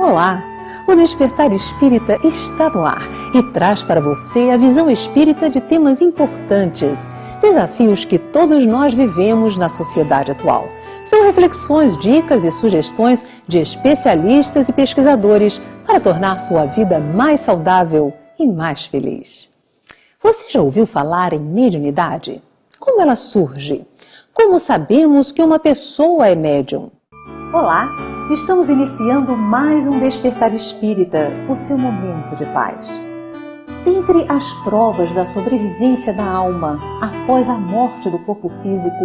Olá! O Despertar Espírita está no ar e traz para você a visão espírita de temas importantes, desafios que todos nós vivemos na sociedade atual. São reflexões, dicas e sugestões de especialistas e pesquisadores para tornar sua vida mais saudável e mais feliz. Você já ouviu falar em mediunidade? Como ela surge? Como sabemos que uma pessoa é médium? Olá! Estamos iniciando mais um Despertar Espírita, o seu momento de paz. Dentre as provas da sobrevivência da alma após a morte do corpo físico,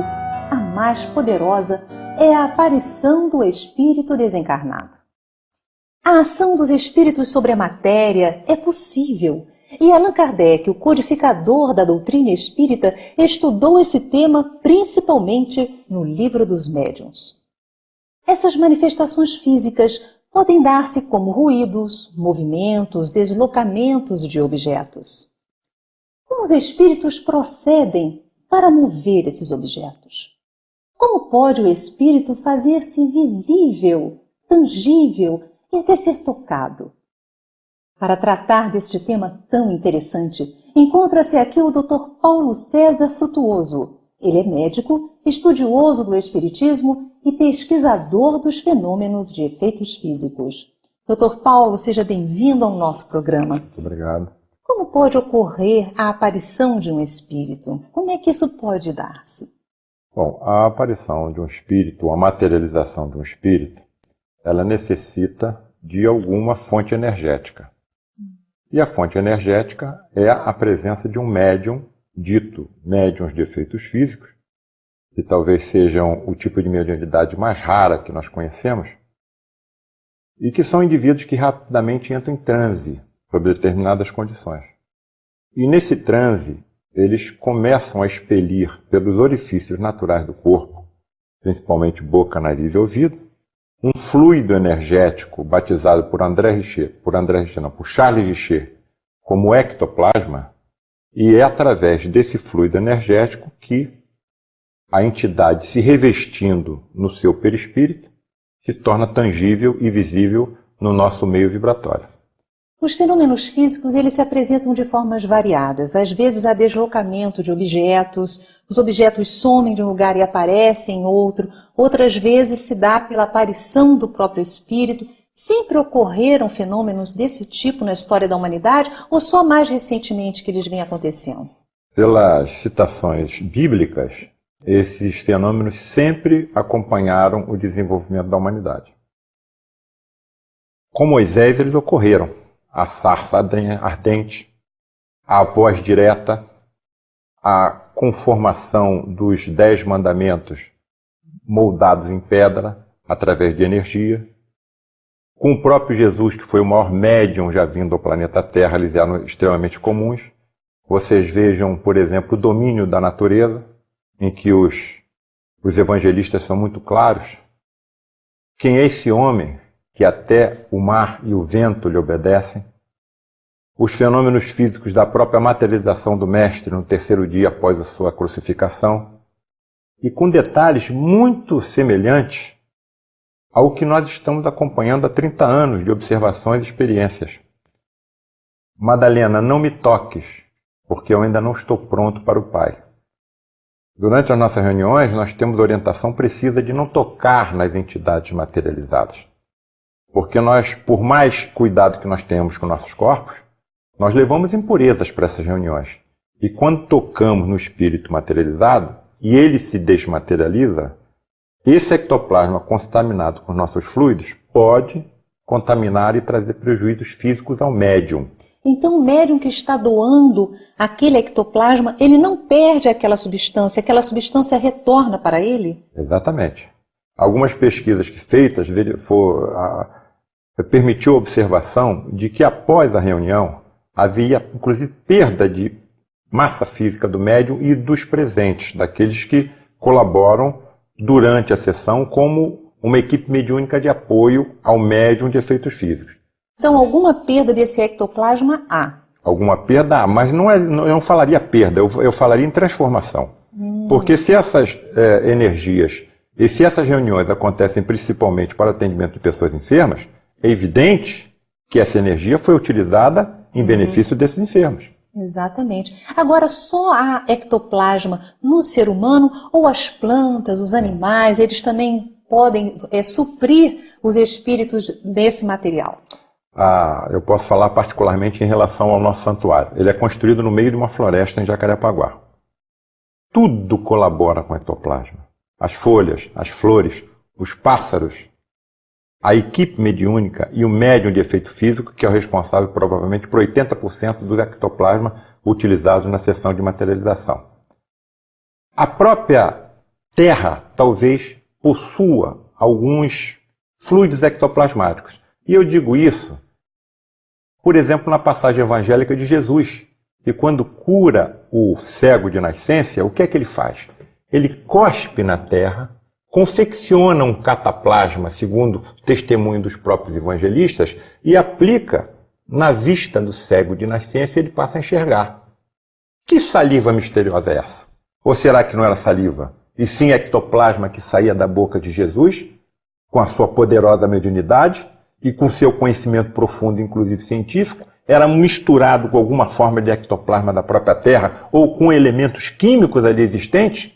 a mais poderosa é a aparição do espírito desencarnado. A ação dos espíritos sobre a matéria é possível, e Allan Kardec, o codificador da doutrina espírita, estudou esse tema principalmente no Livro dos Médiuns. Essas manifestações físicas podem dar-se como ruídos, movimentos, deslocamentos de objetos. Como os espíritos procedem para mover esses objetos? Como pode o espírito fazer-se visível, tangível e até ser tocado? Para tratar deste tema tão interessante, encontra-se aqui o Dr. Paulo César Frutuoso. Ele é médico, estudioso do espiritismo e pesquisador dos fenômenos de efeitos físicos. Dr. Paulo, seja bem-vindo ao nosso programa. Muito obrigado. Como pode ocorrer a aparição de um espírito? Como é que isso pode dar-se? Bom, a aparição de um espírito, a materialização de um espírito, ela necessita de alguma fonte energética. E a fonte energética é a presença de um médium, dito médiuns de efeitos físicos, que talvez sejam o tipo de mediunidade mais rara que nós conhecemos, e que são indivíduos que rapidamente entram em transe sob determinadas condições. E nesse transe, eles começam a expelir pelos orifícios naturais do corpo, principalmente boca, nariz e ouvido, um fluido energético batizado por Charles Richer como ectoplasma, e é através desse fluido energético que a entidade, se revestindo no seu perispírito, se torna tangível e visível no nosso meio vibratório. Os fenômenos físicos, eles se apresentam de formas variadas. Às vezes há deslocamento de objetos, os objetos somem de um lugar e aparecem em outro. Outras vezes se dá pela aparição do próprio espírito. Sempre ocorreram fenômenos desse tipo na história da humanidade ou só mais recentemente que eles vêm acontecendo? Pelas citações bíblicas, esses fenômenos sempre acompanharam o desenvolvimento da humanidade. Com Moisés, eles ocorreram. A sarça ardente, a voz direta, a conformação dos 10 mandamentos moldados em pedra através de energia. Com o próprio Jesus, que foi o maior médium já vindo ao planeta Terra, eles eram extremamente comuns. Vocês vejam, por exemplo, o domínio da natureza, em que os evangelistas são muito claros. Quem é esse homem que até o mar e o vento lhe obedecem? Os fenômenos físicos da própria materialização do Mestre no terceiro dia após a sua crucificação, e com detalhes muito semelhantes ao que nós estamos acompanhando há 30 anos de observações e experiências. Madalena, não me toques, porque eu ainda não estou pronto para o Pai. Durante as nossas reuniões, nós temos orientação precisa de não tocar nas entidades materializadas. Porque nós, por mais cuidado que nós temos com nossos corpos, nós levamos impurezas para essas reuniões. E quando tocamos no espírito materializado, e ele se desmaterializa, esse ectoplasma contaminado com nossos fluidos pode contaminar e trazer prejuízos físicos ao médium. Então o médium que está doando aquele ectoplasma, ele não perde aquela substância retorna para ele? Exatamente. Algumas pesquisas que feitas permitiu a observação de que após a reunião havia inclusive perda de massa física do médium e dos presentes, daqueles que colaboram durante a sessão como uma equipe mediúnica de apoio ao médium de efeitos físicos. Então, alguma perda desse ectoplasma há? Alguma perda há, mas eu não falaria perda, eu falaria em transformação. Porque se essas energias, e se essas reuniões acontecem principalmente para atendimento de pessoas enfermas, é evidente que essa energia foi utilizada em benefício desses enfermos. Exatamente. Agora, só há ectoplasma no ser humano ou as plantas, os animais, eles também podem suprir os espíritos desse material? Eu posso falar particularmente em relação ao nosso santuário. Ele é construído no meio de uma floresta em Jacarepaguá. Tudo colabora com o ectoplasma. As folhas, as flores, os pássaros, a equipe mediúnica e o médium de efeito físico, que é o responsável provavelmente por 80% do ectoplasma utilizados na sessão de materialização. A própria Terra talvez possua alguns fluidos ectoplasmáticos. E eu digo isso, por exemplo, na passagem evangélica de Jesus, que quando cura o cego de nascença, o que é que ele faz? Ele cospe na terra, confecciona um cataplasma, segundo o testemunho dos próprios evangelistas, e aplica na vista do cego de nascença e ele passa a enxergar. Que saliva misteriosa é essa? Ou será que não era saliva? E sim ectoplasma que saía da boca de Jesus, com a sua poderosa mediunidade e com seu conhecimento profundo, inclusive científico, era misturado com alguma forma de ectoplasma da própria Terra ou com elementos químicos ali existentes,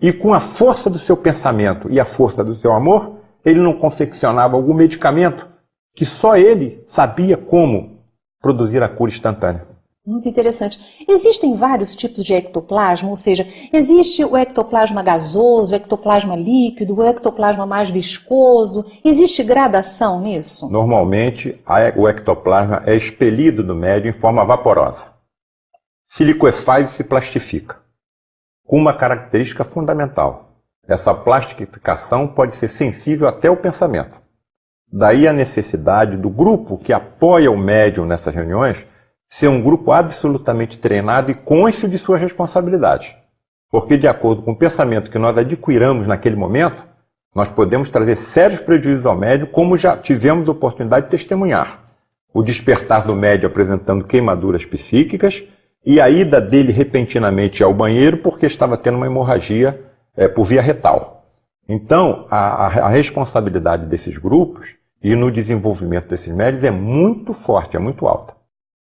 e com a força do seu pensamento e a força do seu amor, ele não confeccionava algum medicamento que só ele sabia como produzir a cura instantânea. Muito interessante. Existem vários tipos de ectoplasma, ou seja, existe o ectoplasma gasoso, o ectoplasma líquido, o ectoplasma mais viscoso. Existe gradação nisso? Normalmente, o ectoplasma é expelido do médio em forma vaporosa. Se liquefaz e se plastifica, com uma característica fundamental. Essa plastificação pode ser sensível até ao pensamento. Daí a necessidade do grupo que apoia o médium nessas reuniões ser um grupo absolutamente treinado e consciente de suas responsabilidades. Porque, de acordo com o pensamento que nós adquiramos naquele momento, nós podemos trazer sérios prejuízos ao médium, como já tivemos a oportunidade de testemunhar. O despertar do médium apresentando queimaduras psíquicas e a ida dele repentinamente ao banheiro porque estava tendo uma hemorragia por via retal. Então, a responsabilidade desses grupos e no desenvolvimento desses médios é muito forte, é muito alta.